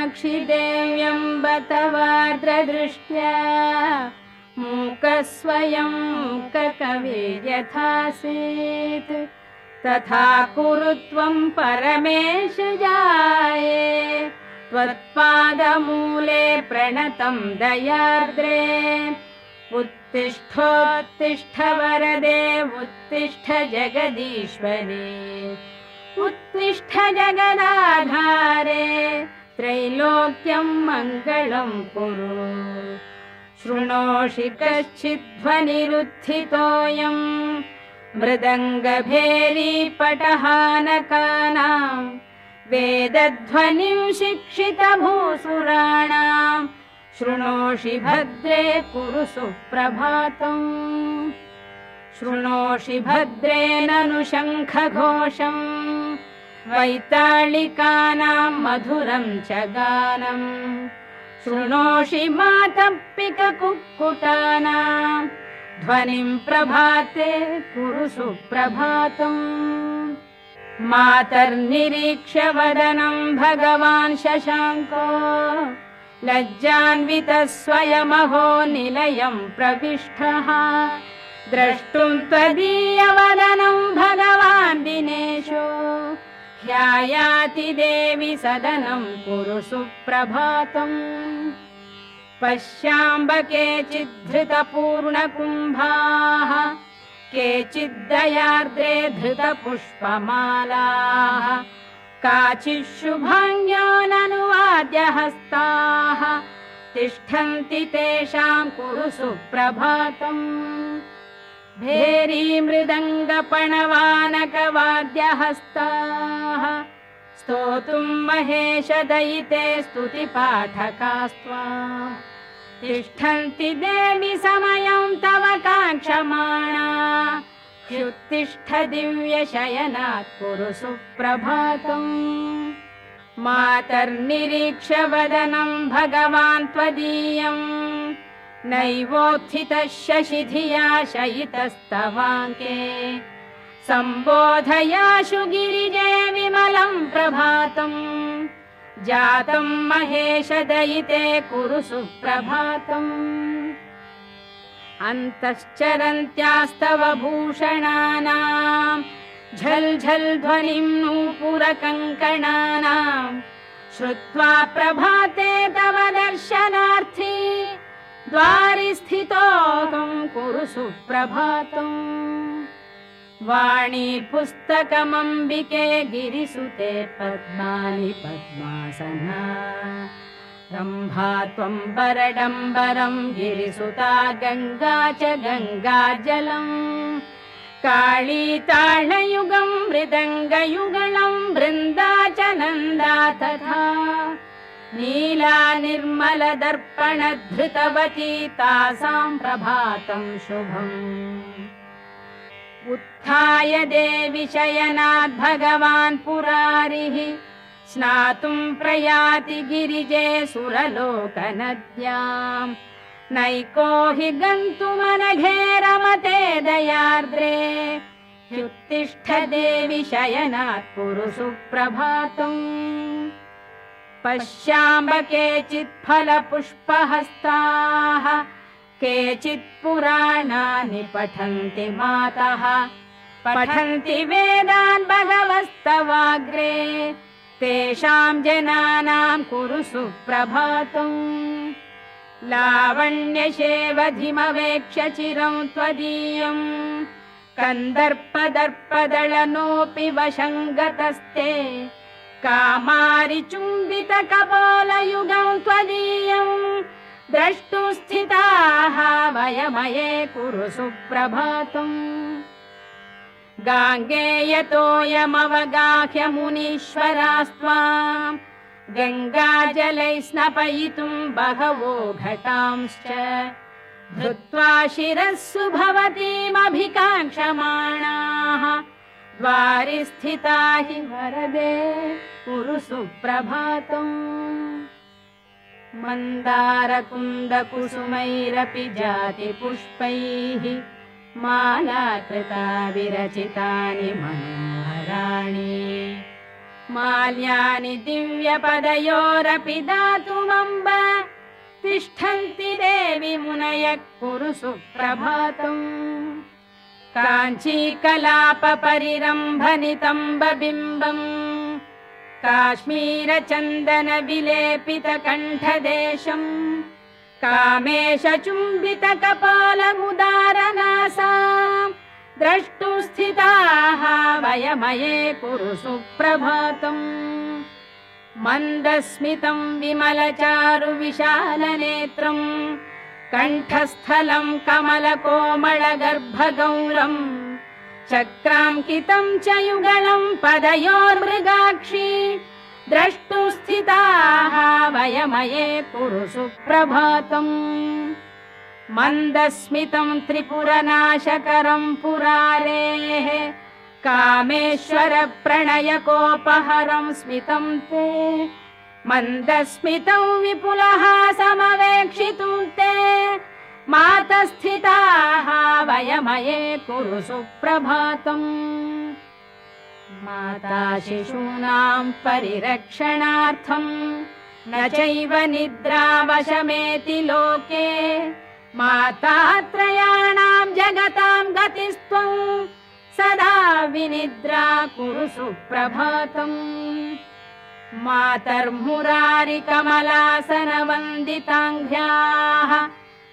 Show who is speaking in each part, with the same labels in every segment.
Speaker 1: कामाक्षि देव्यम्ब तवार्द्रदृष्ट्या मूकस्वयं ककविर्यथासीत् तथा कुरु त्वं परमेश जाये त्वत्पादमूले प्रणतं दयार्द्रे उत्तिष्ठोत्तिष्ठ वरदे उत्तिष्ठ जगदीश्वरे उत्तिष्ठ जगदाधारे त्रैलोक्यं मङ्गलं कुरु शृणोषि कश्चिद्ध्वनिरुत्थितोऽयं मृदङ्गभेरी पटहानकानां वेदध्वनिं शिक्षितभूसुराणां शृणोषि भद्रे कुरु सुप्रभातम् शृणोषि भद्रे ननु शङ्खघोषम् वैताళिकानां मधुरं च गानम् शृणोषि मातप्पिककुक्कुटानां ध्वनिं प्रभाते कुरु सुप्रभातम् मातर्निरीक्ष्य वदनं भगवान् शशाङ्को लज्जान्वितः स्वयमहो निलयं प्रविष्टः द्रष्टुं त्वदीयवदनं भगवान् दिनेशो ह्यायाति देवि सदनं कुरु सुप्रभातम् पश्याम्ब केचिद्धृतपूर्णकुम्भाः केचिद्दयार्द्रे धृतपुष्पमालाः काचिच्छुभाङ्ग्यो ननुवाद्य हस्ताः तिष्ठन्ति तेषां कुरु सुप्रभातम् भेरी मृदङ्गपणवानकवाद्यहस्ताः स्तोतुं महेशदयिते स्तुतिपाठकास्त्वा तिष्ठन्ति देवि समयं तव काङ्क्षमाणा ह्युत्तिष्ठ दिव्यशयनात् कुरु सुप्रभातम् मातर्निरीक्ष्य वदनं भगवान् त्वदीयम् नैवोत्थितः शशिधिया शयितस्तवाङ्के सम्बोधयाशु गिरिजे विमलं प्रभातम् जातं महेशदयिते कुरु सुप्रभातम् अन्तश्चरन्त्यास्तव भूषणानां झल् झल् ध्वनिं नूपुरकङ्कणानां श्रुत्वा प्रभाते तव दर्शनार्थी द्वारि स्थितोऽहं कुरु सुप्रभातम् वाणी पुस्तकमम्बिके गिरिसुते पद्मानि पद्मासना रम्भा त्वं वरडम्बरं गिरिसुता गङ्गा च गङ्गाजलम् काळी ताळयुगं मृदङ्गयुगलं वृन्दा च नन्दा तथा नीला निर्मल दर्पण धृतवती तासां प्रभातं शुभम् उत्थाय देवि शयनात् भगवान् पुरारिः स्नातुं प्रयाति गिरिजे सुरलोकनद्यां नैको हि गन्तुमनघे रमते दयार्द्रे ह्युत्तिष्ठ देवि शयनात् कुरु सुप्रभातम् पश्याम्ब केचित् फलपुष्पहस्ताः केचित् पुराणानि पठन्ति मातः पठन्ति वेदान् भगवस्तवाग्रे तेषां जनानां कुरु सुप्रभातम् लावण्यशेवधिमवेक्ष्य चिरं त्वदीयम् कन्दर्पदर्पदलनोऽपि वशङ्गतस्ते कामारिचुम्बितकपोलयुगं त्वदीयं द्रष्टुं स्थिताः वयमये कुरु सुप्रभातम् गाङ्गेयतोऽयमवगाह्य मुनीश्वरास्त्वां गङ्गाजलै स्नपयितुं बहवो घटांश्च धृत्वा शिरस्सु भवतीमभिकाङ्क्षमाणाः द्वारि स्थिता हि वरदे कुरु सुप्रभातम् मन्दारकुन्दकुसुमैरपि जातिपुष्पैः मालाकृता विरचितानि मनोहराणि माल्यानि दिव्यपदयोरपि दातुमम्ब तिष्ठन्ति देवि मुनयः कुरु सुप्रभातम् काञ्चीकलापपरिरम्भनितम्बबिम्बम् काश्मीरचन्दनविलेपितकण्ठदेशम् कामेशचुम्बितकपालमुदारनासा द्रष्टुं स्थिताः वयमये कुरु सुप्रभातम् मन्दस्मितं विमलचारुविशालनेत्रम् कण्ठस्थलं कमलकोमलगर्भगौरम् चक्राङ्कितं च युगलं पदयोर्मृगाक्षी द्रष्टुं स्थिताः वयमये कुरु सुप्रभातम् मन्दस्मितं त्रिपुरनाशकरं पुरारेः कामेश्वर प्रणयकोपहरं स्मितं ते मन्दस्मितं विपुलहासमवेक्षितुं ते मातस्थिताः वयमये कुरु सुप्रभातम् माता शिशूनां परिरक्षणार्थं न चैव निद्रावशमेति लोके मातात्रयाणां जगतां गतिस्त्वं सदा विनिद्रा कुरु सुप्रभातम् मातर्मुरारिकमलासनवन्दिताङ्घ्र्याः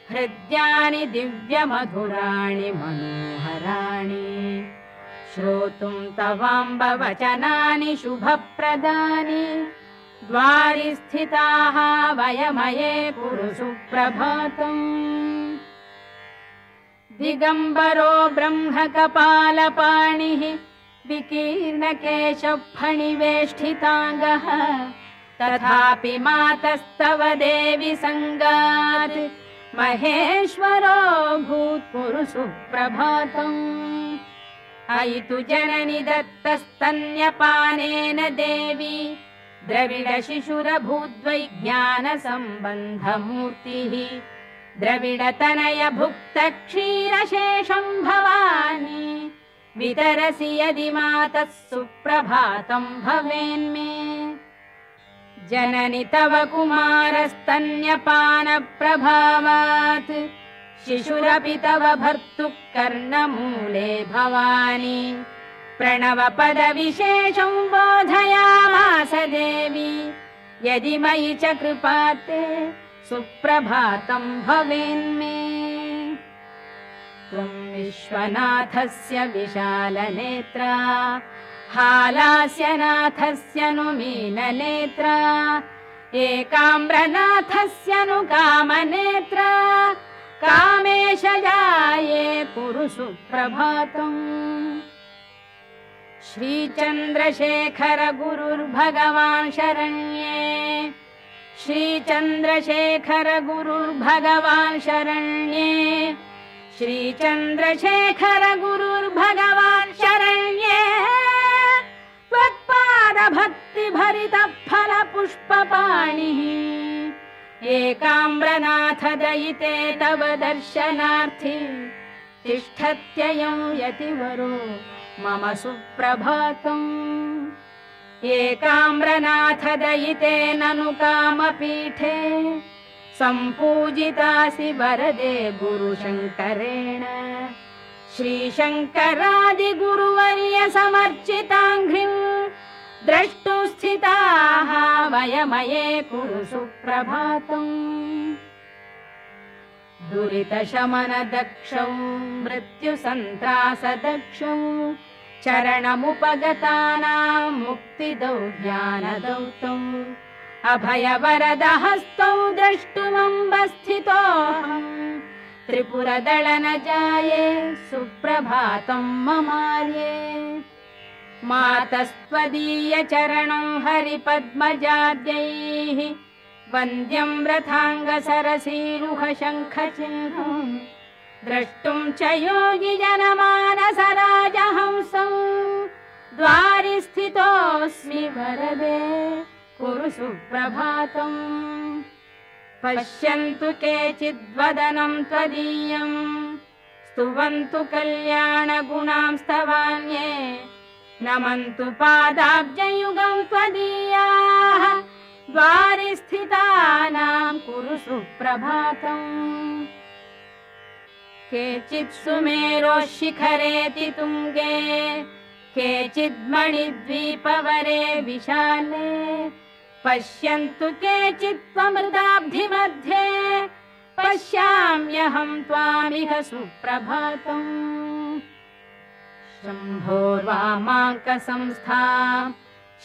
Speaker 1: हृद्यानि दिव्यमधुराणि मनोहराणि श्रोतुं तवाम्बवचनानि शुभप्रदानि द्वारि स्थिताः वयमये कुरु सुप्रभातम् दिगम्बरो ब्रह्मकपालपाणिः विकीर्णकेशफणिवेष्टिताङ्गः तथापि मातस्तव देवि सङ्गात् महेश्वरो भूत् कुरु सुप्रभातम् अयि तु जननि दत्तस्तन्यपानेन देवी द्रविडशिशुरभूद्वैज्ञानसम्बन्धमूर्तिः द्रविडतनय भुक्तक्षीरशेषं भवानी वितरसि यदि मातः सुप्रभातं भवेन्मे जननि तव कुमारस्तन्यपानप्रभावात् शिशुरपि तव भर्तुः कर्णमूले भवानी प्रणवपदविशेषं बोधयामास देवी यदि मयि च कृपाते सुप्रभातं भवेन्मे त्वं विश्वनाथस्य विशालनेत्रा हालास्यनाथस्य नु मीननेत्रा एकाम्रनाथस्य नु कामनेत्रा कामेशजाये कुरु सुप्रभातम् श्रीचन्द्रशेखर गुरुर्भगवान् शरण्ये श्रीचन्द्रशेखर गुरुर्भगवान् शरण्ये श्रीचन्द्रशेखर गुरुर्भगवान् शरण्ये त्वत्पादभक्तिभरितफलपुष्पपाणिः एकाम्रनाथ दयिते तव दर्शनार्थी तिष्ठत्ययं यतिवरो मम सुप्रभातम् एकाम्रनाथ दयिते ननु कामपीठे सम्पूजितासि वरदे गुरुशङ्करेण श्रीशङ्करादिगुरुवर्य समर्चिताङ्घ्रिम् द्रष्टुं स्थिताः वयमये कुरु सुप्रभातम् दुरितशमनदक्षौ मृत्युसन्त्रासदक्षौ चरणमुपगतानां मुक्तिदौ ज्ञानदौतौ अभयवरदहस्तौ द्रष्टुमम्बस्थितोऽहम् त्रिपुरदळनजाये सुप्रभातं ममार्ये मातस्त्वदीयचरणं हरिपद्मजाद्यैः वन्द्यं रथाङ्गसरसीरुहशङ्खचिह्नं द्रष्टुं च योगिजनमानसराजहंसं द्वारि स्थितोऽस्मि वरदे कुरु सुप्रभातम् पश्यन्तु केचिद्वदनं त्वदीयं स्तुवन्तु कल्याणगुणां स्तवान्ये नमन्तु पादाब्जयुगं त्वदीयाः द्वारि स्थितानां कुरु सुप्रभातम् केचित् सुमेरोः शिखरेति तुङ्गे केचित् मणिद्वीपवरे विशाले पश्यन्तु केचित् त्वमृताब्धिमध्ये पश्याम्यहं त्वामिह सुप्रभातम् शम्भोर्वामाङ्कसंस्थां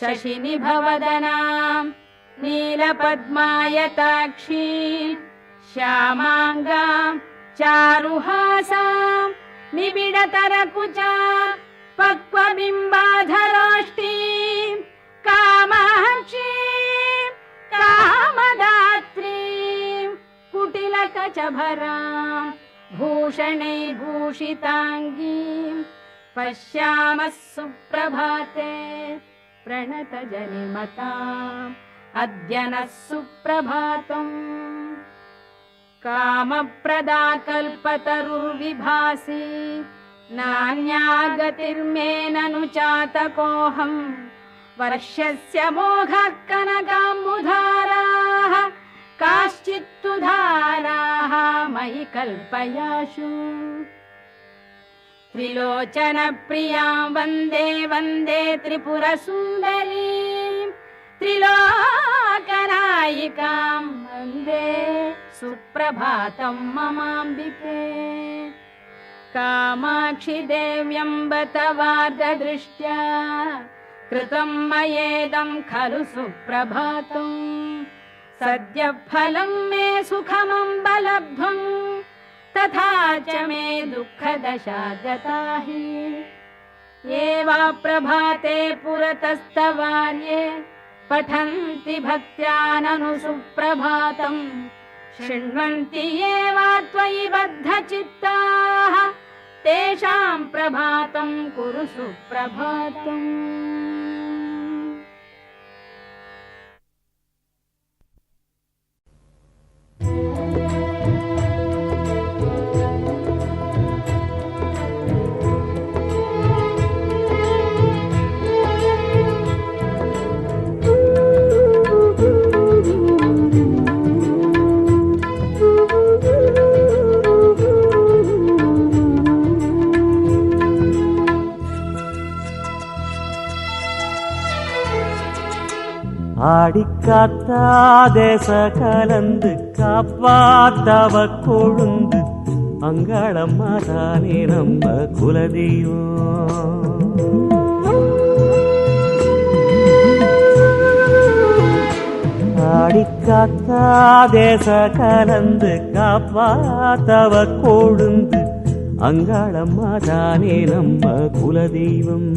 Speaker 1: शशिनिभवदनां नीलपद्मायताक्षी श्यामाङ्गां चारुहासां निबिडतरकुचा पक्वबिम्बाधरोष्टीं कामाक्षीं कामदात्रीं कुटिलकचभरां भूषणैर्भूषिताङ्गीं पश्यामः सुप्रभाते प्रणतजनिमताम् अद्य नः सुप्रभातम् कामप्रदा कल्पतरुर्विभासि नान्या गतिर्मे ननु चातकोऽहम् वर्षस्य मोघः कनकाम्बुधाराः काश्चित्तु धाराः मयि कल्पयाशु त्रिलोचनप्रियां वन्दे वन्दे त्रिपुरसुन्दरीं त्रिलोकनायिकां वन्दे सुप्रभातं ममाम्बिके कामाक्षि देव्यम्ब तवार्धदृष्ट्या कृतं मयेदं खलु सुप्रभातम् सद्य फलं मे सुखमम्ब लब्ध्वम् तथा च मे दुःखदशा गता हि ये वा प्रभाते पुरतस्तवार्ये पठन्ति भक्त्या ननु सुप्रभातम् शृण्वन्ति ये वा त्वयि बद्धचित्ताः तेषां प्रभातं कुरु सुप्रभातम्।
Speaker 2: ஆடிக்காத்தா தேச கலந்து காப்பாத்தவ கொழுந்து அங்காளம்மா தானே நம்ம குலதெய்வம். ஆடிக்காத்தா தேச கலந்து காப்பாத்தவ கொழுந்து அங்காளம்மா தானே நம்ம குலதெய்வம்.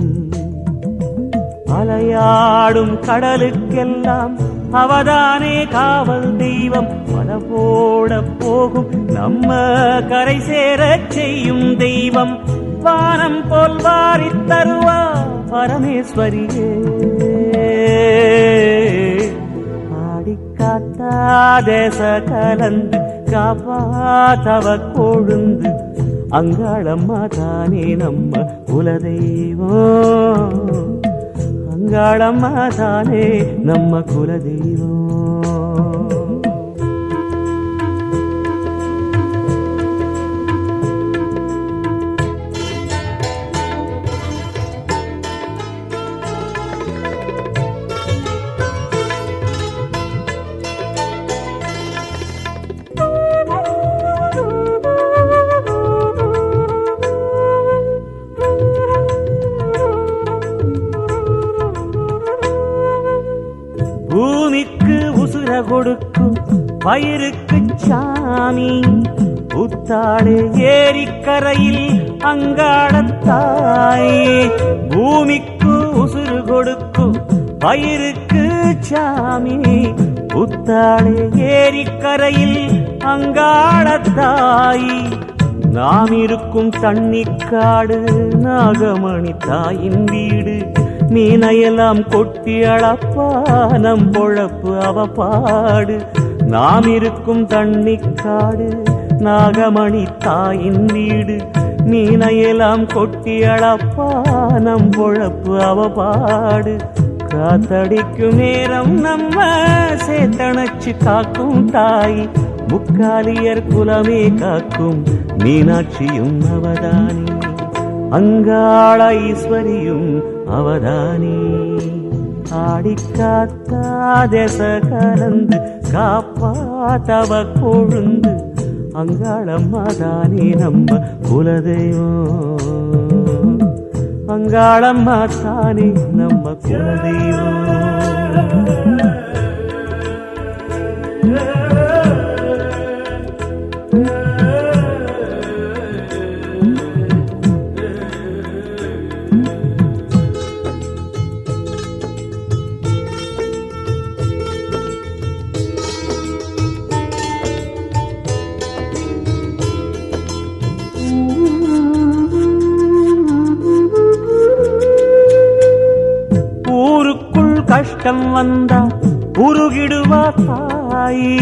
Speaker 2: அலையாடும் கடலுக்கெல்லாம் அவதானே காவல் தெய்வம். பல போட போகும் நம்ம கரை சேரச் செய்யும் தெய்வம். வானம் போல் வாரித் தருவா பரமேஸ்வரியே. ஆடிக்காத்தா தேச கலந்து காப்பாத்தவ கொழுந்து அங்காளம்மா தானே நம்ம குலதெய்வம். அங்காளம்மா தானே நம்ம குலதெய்வம். பூமிக்கு உசுர கொடுக்கும் பயிருக்கு சாமி புத்தாடு ஏரிக்கரையில் அங்காளத்தாய். பூமிக்கு உசுறு கொடுக்கும் பயிருக்கு சாமி புத்தாடு ஏரிக்கரையில் அங்காளத்தாய். நாம் இருக்கும் தண்ணிக்காடு நாகமணி தாயின் வீடு. மீனையெல்லாம் கொட்டி அளப்பா நம் பொழப்பு அவ பாடு. நாம் இருக்கும் தண்ணிக்காடு நாகமணி தாயின் வீடு. மீனையெல்லாம் கொட்டி அளப்பா நம் பொழப்பு அவ பாடு. காத்தடிக்கும் நேரம் நம்ம சேத்தணைச்சு காக்கும் தாய், முக்காலியர் குலமே காக்கும் மீனாட்சியும் அவதானி, அங்காள ஈஸ்வரியும் அவதானி. ஆடிக்காத்தா தேச கலந்து காப்பாத்தவ கொழுந்து, அங்காளம்மா தானே நம்ம குலதெய்வம், அங்காளம்மா தானே நம்ம குலதெய்வம். கஷ்டம் வந்தா உருகிடுவா தாயி,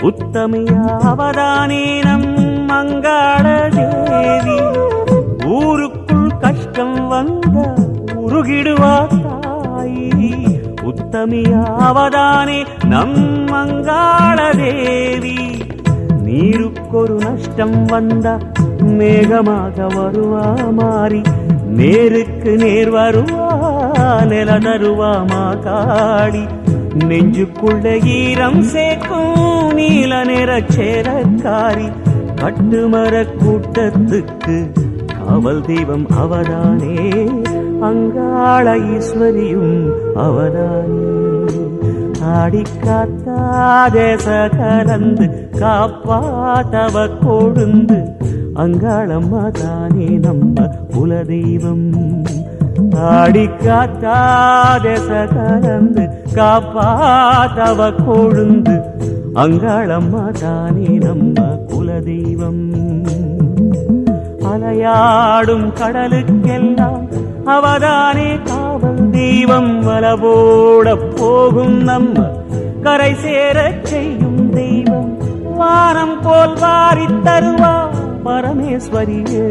Speaker 2: உத்தமையாவதானே நம் மங்காள தேவி. ஊருக்குள் கஷ்டம் வந்தா உருகிடுவா தாயி, உத்தமையாவதானே நம் மங்காள தேவி. நீருக்கொரு நஷ்டம் வந்தா மேகமாக வருவா மாறி, நேருக்கு நேர் வருவா நில தருவாமா காடி. நெஞ்சுக்குள்ள ஈரம் சேர்க்கும் நீல நிற சேரக்காரி, கட்டுமர கூட்டத்துக்கு காவல் தெய்வம் அவதானே, அங்காள ஈஸ்வரியும் அவதானே. ஆடிக்காத்தா தேச கலந்து காப்பாத்தவ கொழுந்து, அங்காளம்மா தானே நம்ம குலதெய்வம். ஆடிக்காத்தா தேச கலந்து காப்பாத்தவ கொழுந்து, அங்காளம்மா தானே நம்ம குலதெய்வம். அலையாடும் கடலுக்கெல்லாம் அவதானே காவல் தெய்வம், வலவோட போகும் நம்ம கரை சேரச் செய்யும் தெய்வம். வானம் போல் வாரித் தருவா பரமேஸ்வரியே,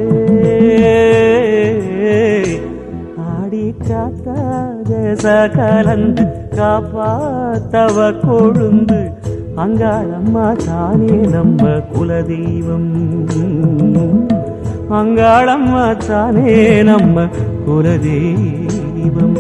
Speaker 2: ஆடிக்காத்தா தேச கலந்து காப்பாத்தவ கொழுந்து, அங்காளம்மா தானே நம்ம குலதெய்வம், அங்காளம்மா தானே நம்ம குலதெய்வம்.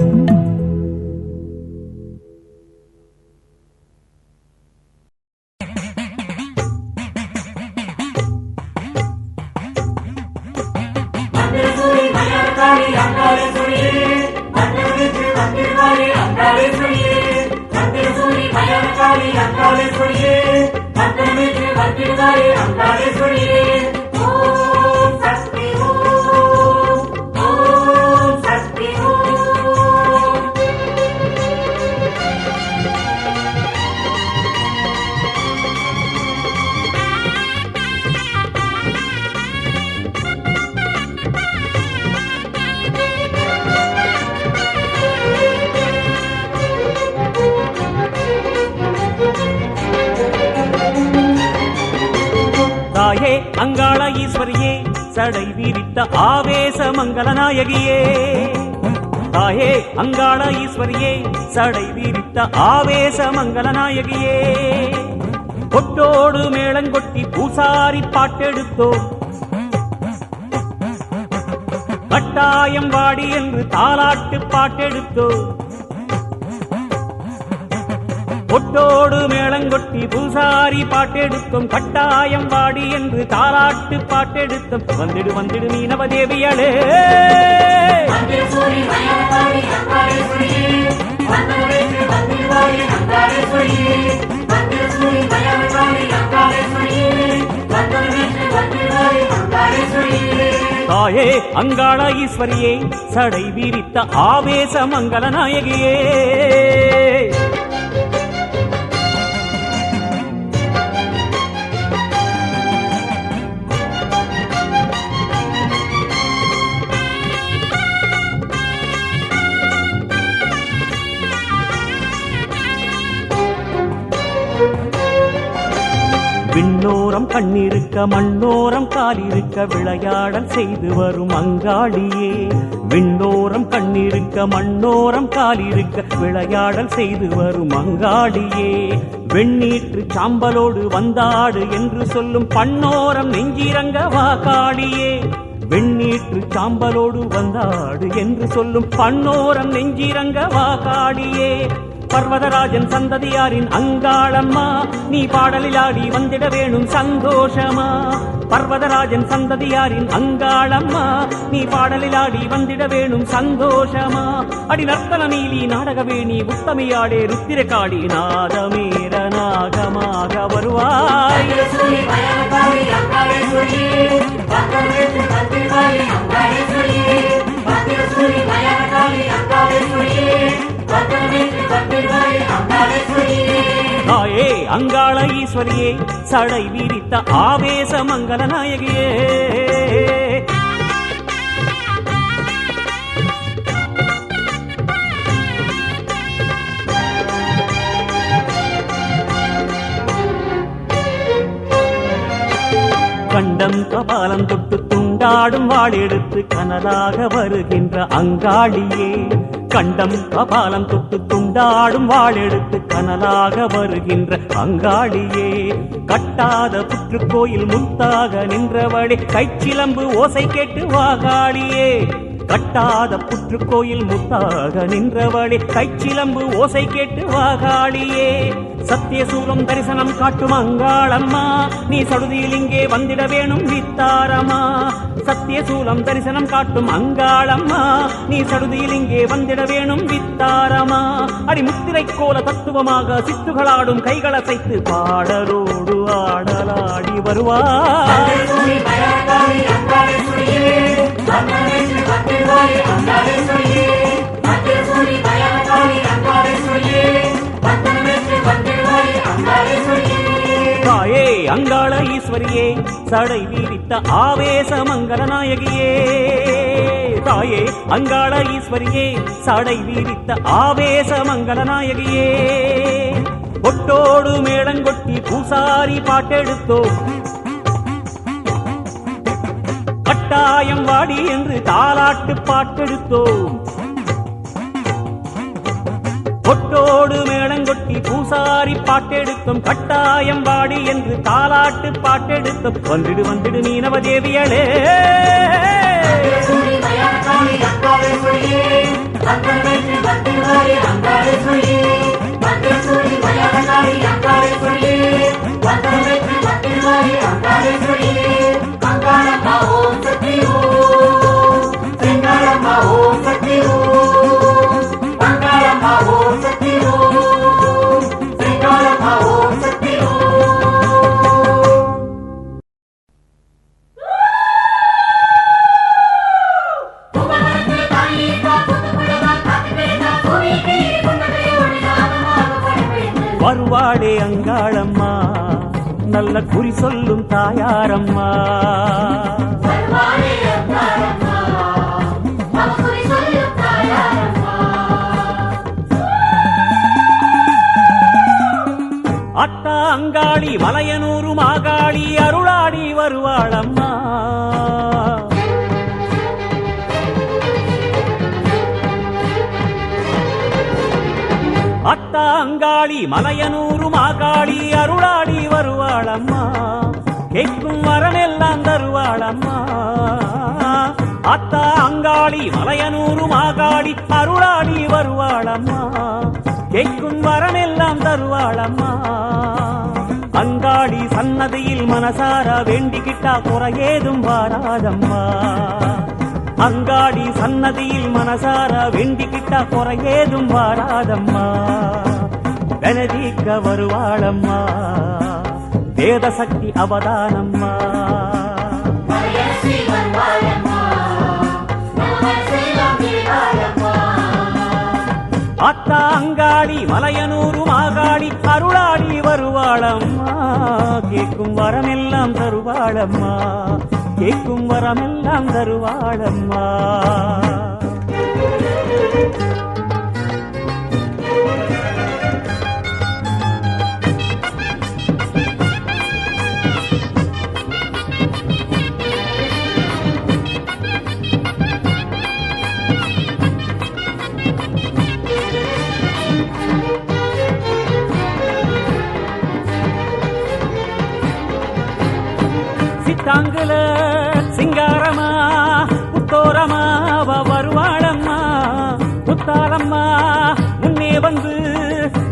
Speaker 2: தாயே அங்காள ஈஸ்வரியே, சடை விரித்த ஆவேச மங்கள நாயகியே. தாயே அங்காள ஈஸ்வரியே, சடை விரித்த ஆவேச மங்கள நாயகியே. கொட்டோடு மேளங்கொட்டி பூசாரி பாட்டெடுத்தோ, கட்டாயம் வாடி என்று தாலாட்டு பாட்டெடுத்தோ. கொட்டோடு மேளங்கொட்டி பூசாரி பாட்டெடுத்தோம், கட்டாயம் வாடி என்று தாலாட்டு பாட்டெடுத்தோம். வந்திடு வந்திடு மீனவதேவியளே, தாயே அங்காள ஈஸ்வரியே, சடை விரித்த ஆவேச மங்கள நாயகியே. விண்ணோரம் கண்ணிருக்க மண்ணோரம் காலிருக்க விளையாடல் செய்து வரும் அங்காளியே. விண்ணோரம் கண்ணிருக்க மண்ணோரம் காலிருக்க விளையாடல் செய்து வரும் அங்காளியே. வெண்ணீற்று சாம்பலோடு வந்தாடு என்று சொல்லும் பண்ணோரம் நெஞ்சிரங்க வாக்காளியே. வெண்ணீற்று சாம்பலோடு வந்தாடு என்று சொல்லும் பண்ணோரம் நெஞ்சிரங்க வாக்காளியே. பர்வதராஜன் சந்ததியாரின் அங்காளம்மா, நீ பாடலில் ஆடி வந்திட வேணும் சந்தோஷமா. பர்வதராஜன் சந்ததியாரின் அங்காளம்மா, நீ பாடலில் ஆடி வந்திட வேணும் சந்தோஷமா. அடி நர்த்தன நீலி நாடகவேணி உத்தமையாடே ருத்திரகாடி நாதமேர நாகமாக வருவாய். தாயே அங்காள ஈஸ்வரியே, சடை விரித்த ஆவேச மங்கள நாயகியே. கண்டம் கபாலம் தொட்டு துண்டாடும் வாளெடுத்து கனலாக வருகின்ற அங்காளியே. கண்டம் கபாலம் தொட்டு துண்டாடும் வாளெடுத்து கனலாக வருகின்ற அங்காளியே. கட்டாத புற்றுக்கோயில் முத்தாக நின்றவளே, கைச்சிலம்பு ஓசை கேட்டு வாகாளியே. கட்டாத புற்றுக்கோயில் முத்தாக நின்றவளே, கைச்சிலம்பு ஓசை கேட்டு வாகாளியே. சத்தியசூலம் தரிசனம் காட்டும் அங்காளம்மா, நீ சடுதியில் இங்கே வந்திட வேணும் வித்தாரமா. சத்தியசூலம் தரிசனம் காட்டும் அங்காளம்மா, நீ சடுதியில் இங்கே வந்திட வேணும் வித்தாரமா. அடிமுத்திரை கோல தத்துவமாக சித்துகளாடும் கைகளசைத்து பாடலோடு ஆடலாடி வருவாய். தாயே அங்காள ஈஸ்வரியே, சடை வீரித்த ஆவேச மங்கள நாயகியே. தாயே அங்காள ஈஸ்வரியே, சடை வீரித்த ஆவேச மங்கள நாயகியே. ஒட்டோடு மேளங்கொட்டி பூசாரி பாட்டெடுத்தோம், கட்டாயம் வாடி என்று தாலாட்டு பாட்டெடுத்தோம். கொட்டோடு மேளங்கொட்டி பூசாரி பாட்டெடுத்தோம், கட்டாயம் வாடி என்று தாலாட்டு பாட்டெடுத்தோம். வந்திடு வந்திடு மீனவதேவியளே. வருவாடே அங்காளம்மா, நல்ல குறி சொல்லும் தாயாரம்மா. அத்தா அங்காளி மலையனூரு மாகாளி அருளாடி வருவாளம்மா. அத்தா அங்காளி மலையனூரு மாகாளி அருளாடி வருவாளம்மா. கேட்கும் வரமெல்லாம் தருவாளம்மா. அத்தா அங்காளி மலையனூரு மாகாளி அருளாடி வருவாளம்மா. கேட்கும் வரமெல்லாம் தருவாளம்மா. அங்காளி சன்னதியில் மனசார வேண்டிக்கிட்டா குறையேதும் வாராதம்மா. அங்காடி சன்னதியில் மனசார வேண்டிக்கிட்டா குறையேதும் வாராதம்மா. வெனதீக்க வருவாளம்மா, வேத சக்தி அவதானம்மா. அத்தா அங்காளி மலையனூரு மாகாளி அருளாடி வருவாளம்மா. கேட்கும் வரமெல்லாம் தருவாளம்மா. கேட்கும் வரமெல்லாம் தருவாளம்மா. சித்தாங்குல சிங்காரமா புத்தோரமா அவ வருவாளம்மா புத்தாலம்மா முன்னே வந்து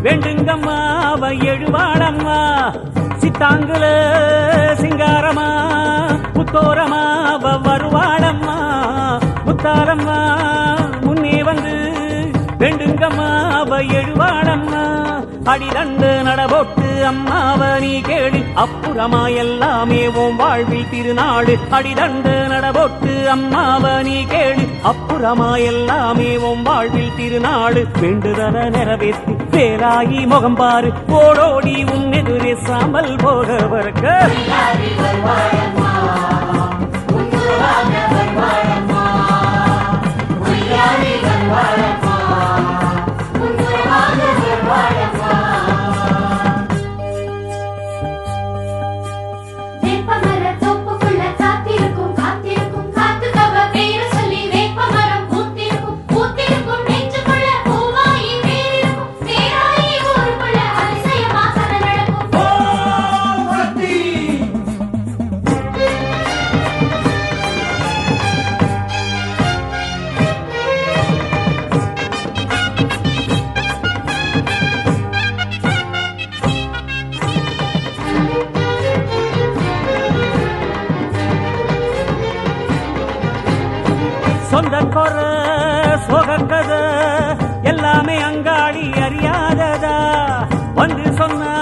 Speaker 2: வேண்டுங்கம்மா அவ எழுவாளம்மா சித்தாங்குல சிங்காரமா புத்தோரமா அவ வருவாளம்மா புத்தாலம்மா முன்னே வந்து வேண்டுங்கம்மா அவ எழுவாளம்மா அடிதண்டு நடபோட்டு அம்மாவ நீ கேடு அப்புறமா எல்லாமே உன் வாழ்வில் திருநாடு அடிதண்டு நடபோட்டு அம்மாவ நீ கேடு அப்புறமா எல்லாமே உன் வாழ்வில் திருநாடு வேண்டுதல நிறைவேற்றி பேராயி முகம் பாரு ஓடோடி உன் எதிரே சாம்பல் போக வரக்க சொந்த கொர சோகக்கத எல்லாமே அங்காடி அறியாததா வந்து சொன்னா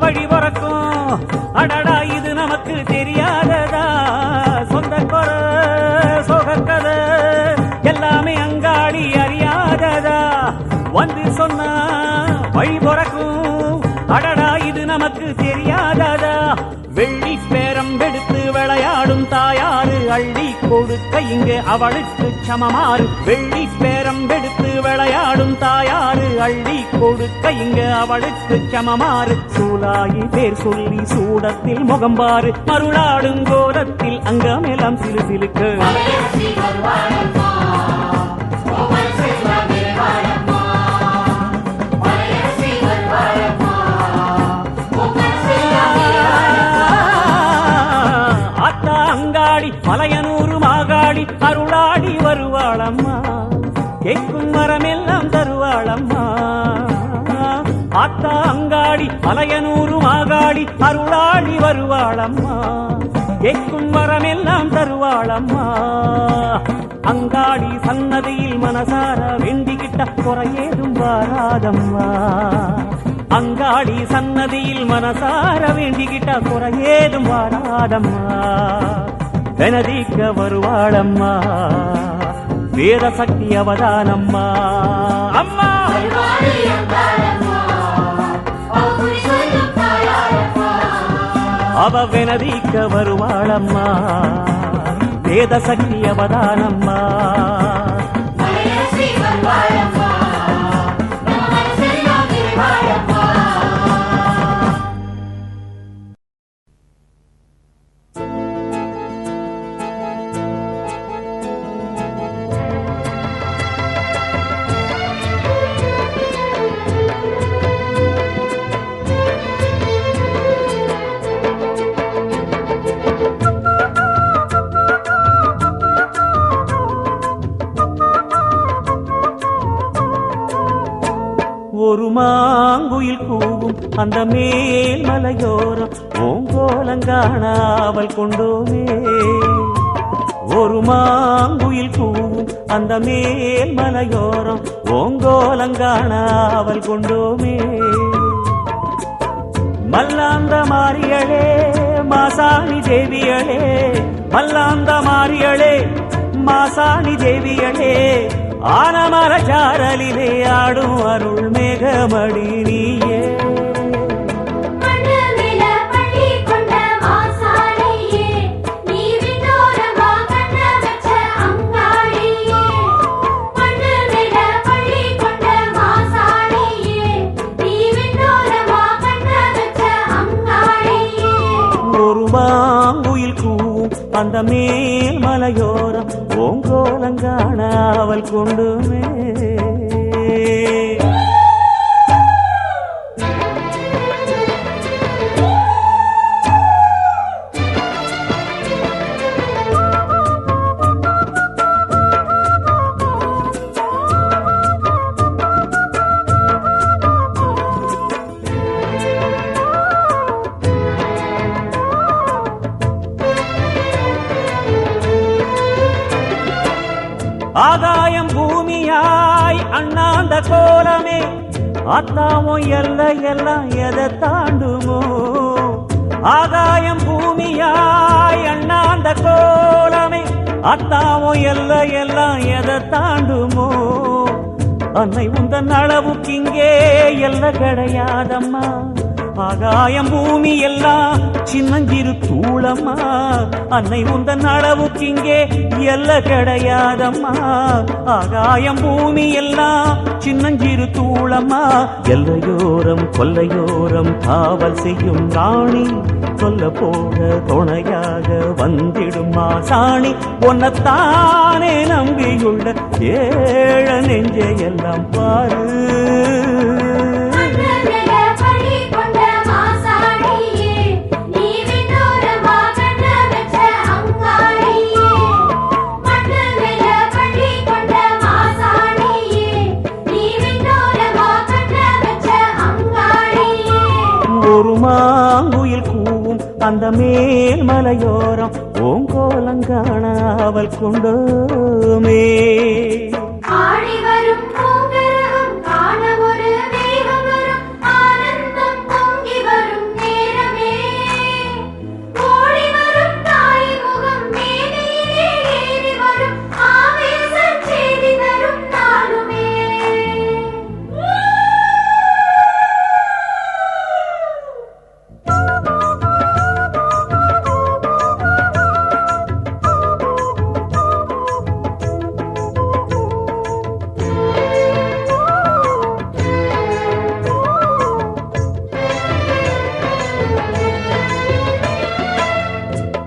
Speaker 2: வழி பிறக்கும் அடடா இது நமக்கு தெரியாததா சொந்த கொர சோகக்கத எல்லாமே அங்காடி அறியாததா வந்து சொன்னா வழி பிறக்கும் அடடா இது நமக்கு தெரியாததா வெள்ளி பேரம் எடுத்து விளையாடும் தாயாரு அள்ளி கொடுக்க இங்கு அவளுக்கு சமமாறு வெள்ளி பேரம் எடுத்து விளையாடும் தாயாரு அள்ளி கொடுக்க இங்கு அவளுக்கு சமமாறு சூலாயி பேர் சொல்லி சூடத்தில் முகம்பாறு மருளாடும் கோலத்தில் அங்கமெல்லாம் சிலு சிலுக்கு மலையனூறு மாகாடி அருளாடி வருவாளம்மா கேட்கும் மரமெல்லாம் தருவாளம்மா ஆத்தா அங்காடி மலையனூறு மாகாடி அருளாடி வருவாளம்மா கேட்கும் மரமெல்லாம் தருவாளம்மா அங்காடி சன்னதியில் மனசார வேண்டிக்கிட்ட குறையேதும் வாராதம்மா அங்காடி சன்னதியில் மனசார வேண்டிக்கிட்ட குறையேதும் வாராதம்மா வெனதிக்க வருவாளம்மா வேத சக்தி அவதானம்மா அம்மா அவ வெனதிக்க வருவாளம்மா வேத சக்தி அவதானம்மா ஒரு மாங்குயில் கூவும் அந்த மேல் மலையோரம் ஓங்கோலங்காணாவல் கொண்டோமே ஒரு மாங்குயில் கூவும் அந்த மேல் மலையோரம் ஓங்கோலங்காணாவல் கொண்டோமே மல்லாந்த மாரியளே மாசாணி தேவியளே மல்லாந்த மாரியளே மாசாணி தேவியளே ஆனமர சாரலிலே ஆடும் அருள் மேகமடி நீயே மாங்குயில் கூவும் அந்த மேல் மலையோரம் ஓங்கோலங்காணாவல் கொண்டுமே ஆகாயம் பூமியாய் அண்ணாந்த கோலமே அத்தாவும் எல்லாம் எதை தாண்டுமோ ஆகாயம் பூமியாய் அண்ணாந்த கோலமே அத்தாவும் எல்லாம் எதை தாண்டுமோ அன்னை உந்தன் அளவுக்கு இங்கே எல்ல கிடையாதம்மா ஆகாயம் பூமி எல்லாம் சின்னஞ்சிறு தூளம்மா அன்னை உந்தன் அளவுக்கு இங்கே எல்ல கிடையாதம்மா ஆகாயம் பூமி எல்லாம் சின்னஞ்சிறு தூளம்மா எல்லையோரம் கொல்லையோரம் காவல் செய்யும் ராணி சொல்ல போக துணையாக வந்திடுமா சாணி உன்னைத்தானே நம்பியுள்ள ஏழ நெஞ்சையெல்லாம் பாரு மாங்குயில் கூவும் அந்த மேல் மலையோரம் ஓங்கோலங்காண அவள் கொண்டோமே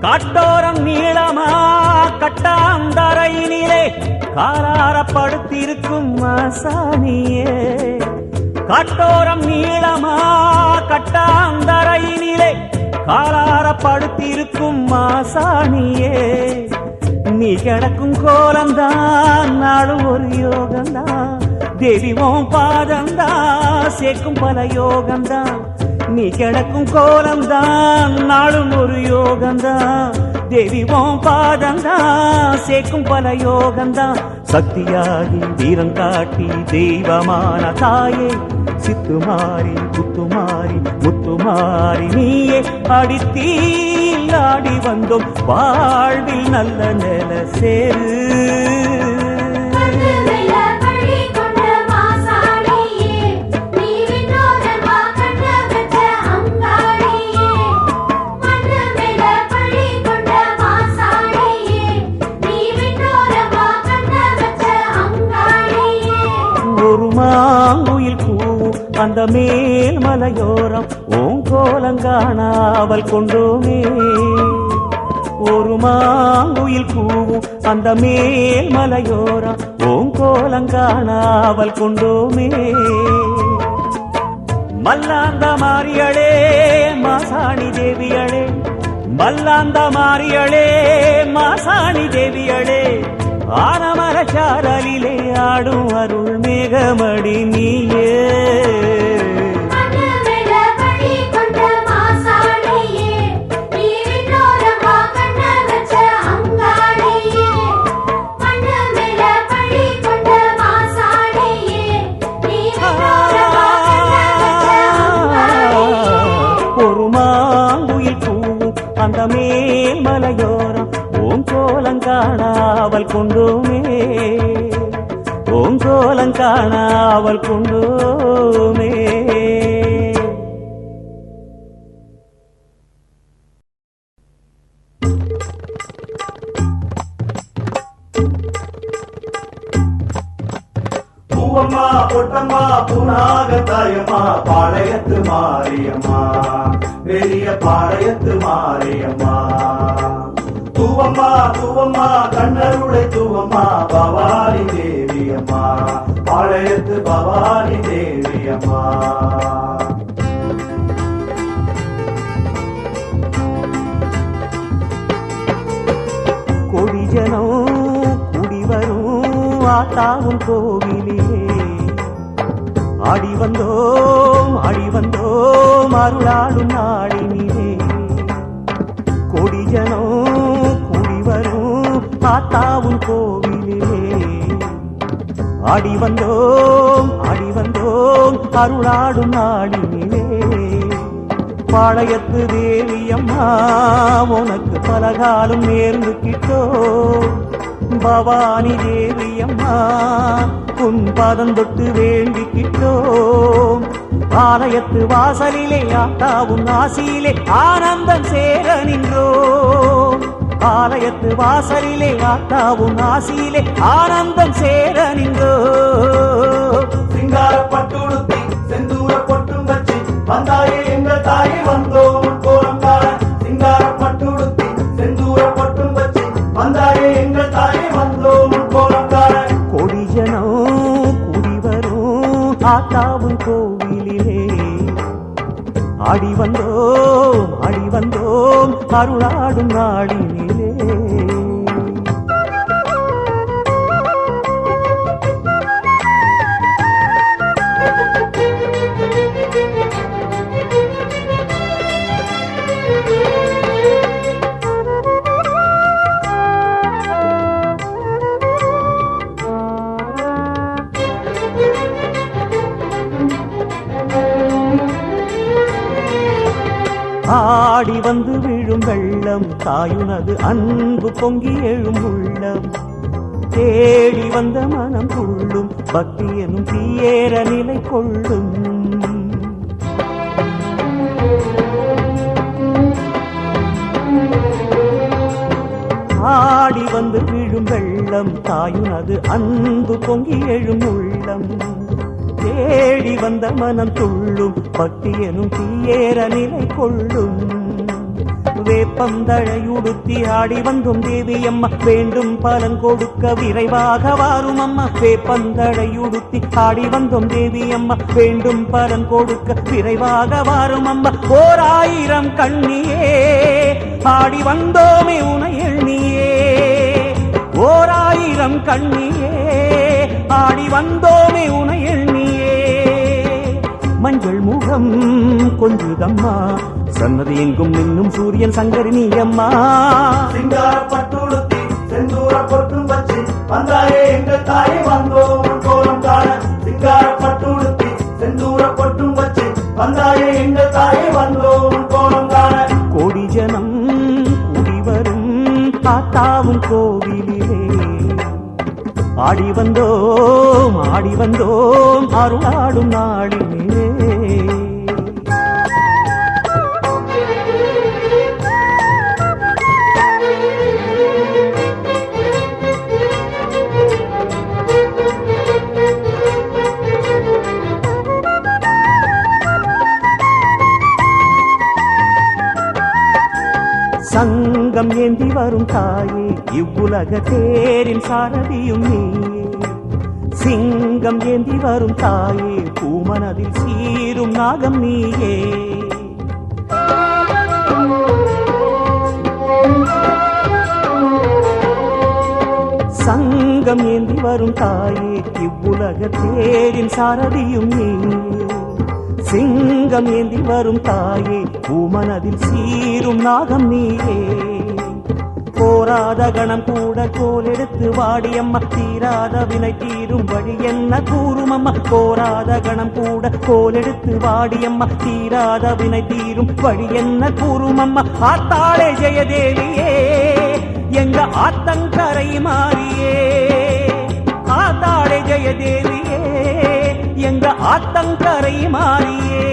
Speaker 2: காட்டோரம் நீளமா கட்டாந்தரையினிலே காராரப்படுத்திருக்கும் மாசாணியே காட்டோரம் நீளமா கட்டாந்தரையினிலே காராரப்படுத்திருக்கும் மாசாணியே நீ கிடக்கும் கோலந்தான் நாளும் ஒரு யோகந்தான் தேவிவோம் பாதந்தான் சேர்க்கும் பல யோகந்தான் நீ கிடக்கும் கோலம்தான் நாளும் ஒரு யோகந்தான் தேவிவோம் பாதந்தான் சேர்க்கும் பல யோகந்தான் சக்தியாகி வீரம் காட்டி தெய்வமான தாயே சித்துமாரி குத்துமாரி முத்துமாரி நீயே அடித்தீல் ஆடி வந்தோம் வாழ்வில் நல்ல நில சேரு மாங்குயில் கூவும் அந்த மேல் மலையோரம் ஓங்கோலங்காண அவள் கொண்டோமே ஒரு மாங்குயில் கூவும் அந்த மேல் மலையோரம் ஓங்கோலங்காண அவள் கொண்டோமே மல்லாந்த மாரியளே மாசாணி தேவியளே மல்லாந்த மாரியளே மாசாணி தேவியளே ஆனமரச்சாரலிலே ஆடும் அருள் மேகமடி நீயே ஒரு மாங்குயில் கூவும் அந்த மேல் மலையோரம் ஓங்கோலங்காண அவள் கொண்டோமே ஓங்கோலங்காண அவள் கொண்டோமே
Speaker 3: பூவம்மா பொட்டம்மா பூனாகத்தாயம்மா பாளையத்து மாரியம்மா பெரிய பாளையத்து மாரியம்மா தூவம்மா தூவம்மா கண்ணருளை தூவம்மா பவானி தேவியம்மா பாளையத்து பவானி தேவியம்மா
Speaker 2: கொடிஜனோ குடி வரும் ஆத்தாவும் கோவிலிலே ஆடி வந்தோம் அருளாடும் நாளினிலே கொடிஜனோ குடி வரும் ஆத்தாவும் கோவிலிலே ஆடி வந்தோம் அருளாடும் நாளினிலே பாளையத்து தேவி அம்மா உனக்கு பலகாலம் நேர்ந்து கிட்டோ பவானி தேவி அம்மா உன் பாதம் தொட்டு வேண்டிக்கிட்டோம் ஆலயத்து வாசலிலே ஆத்தாவும் ஆசியிலே ஆனந்தம் சேர நின்றோம் ஆலயத்து வாசலிலே ஆத்தாவும் ஆசியிலே ஆனந்தம் சேர நின்றோம்
Speaker 3: சிங்கார பட்டுடுத்தி செந்தூர பொட்டும் வச்சு வந்தாயே எங்கள் தாயே வந்தோம் கோலம் காண சிங்கார பட்டுடுத்தி செந்தூர பொட்டும் வச்சு வந்தாயே எங்கள் தாயே வந்தோம் கோலம் காண
Speaker 2: கொடிஜனோ கூடி வரும் ஆத்தாவும் கோவிலிலே ஆடி வந்தோம் அருளாடும் நாடினிலே ஆடி வந்து விழும் வெள்ளம் தாயுனது அன்பு பொங்கி எழும் உள்ளம் தேடி வந்த மனம் கொள்ளும் பக்தி எனும் தீயேற நிலை கொள்ளும் ஆடி வந்து விழும் வெள்ளம் தாயுனது அன்பு பொங்கி எழும் உள்ளம் தேடி வந்த மனம் துள்ளும் பக்தி எனும் தீயேற நிலை கொள்ளும் வேப்பந்தழையுடுத்தி ஆடி வந்தோம் தேவி அம்மா வேண்டும் பலன் கொடுக்க விரைவாக வாரும் அம்மா வேப்பந்தழையுடுத்தி ஆடி வந்தோம் தேவி அம்மா வேண்டும் பலன் கொடுக்க விரைவாக வாரும் அம்மா 1000 கண்ணியே ஆடி வந்தோமே உனை எண்ணியே 1000 கண்ணியே ஆடி வந்தோமே உனை எண்ணியே மஞ்சள் முகம் கொஞ்சுதம்மா சன்னதி எங்கும் நின்னும் சூரியன் சங்கரினி அம்மா
Speaker 3: சிங்கார பட்டுடுத்தி செந்தூர பொட்டும் வச்சு வந்தாயே எங்கள் தாயே வந்தோம் கோலம் காண சிங்கார பட்டுடுத்தி செந்தூர பொட்டும் வச்சு வந்தாயே எங்கள் தாயே வந்தோம் கோலம் காண
Speaker 2: கோடி ஜனம் கூடி வரும் ஆத்தாவும் கோவிலிலே ஆடி வந்தோம் அருளாடும் நாளினிலே சங்கம் ஏந்தி வரும் தாயே இவ்வுலக தேரின் சாரதியும் நீயே சிங்கம் ஏந்தி வரும் தாயே பூமனதில் சீரும் நாகம் நீயே சங்கம் ஏந்தி வரும் தாயே இவ்வுலக தேரின் சாரதியும் நீயே சிங்கம் ஏந்தி வரும் தாயே பூமனதில் சீரும் நாகம் நீயே போராத கணம் கூட கோலெடுத்து வாடியம்மா தீராத வினை தீரும் வழி என்ன கூறும் அம்மா போராத கணம் கூட கோலெடுத்து வாடியம்மா தீராத வினை தீரும் வழி என்ன கூறும் அம்மா ஆத்தாளே ஜெயதேவியே எங்க ஆத்தங்கரை மாறியே ஆத்தாளே ஜெயதேவியே எங்க ஆத்தங்கரை மாறியே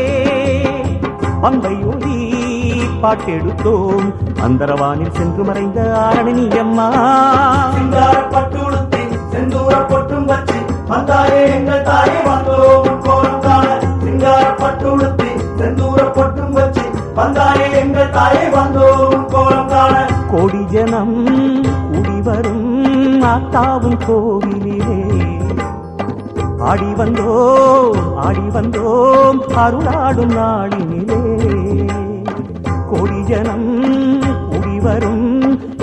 Speaker 2: பம்பையோடி பாட்டெடுத்தோம் அந்தரவானில் சென்று மறைந்த ஆரணி அம்மா
Speaker 3: சிங்கார பட்டுடுத்தி செந்தூர பொட்டும் வச்சு வந்தாயே எங்கள் தாயே வந்தோம் கோலம் காண சிங்கார பட்டுடுத்தி செந்தூர பொட்டும் வச்சு வந்தாயே எங்கள் தாயே வந்தோம் கோலம் காண
Speaker 2: கோடி ஜனம் கூடி வரும் ஆத்தாவும் கோவிலிலே ஆடி வந்தோம் அருளாடும் நாளினிலே கோடி ஜனம் கூடி வரும்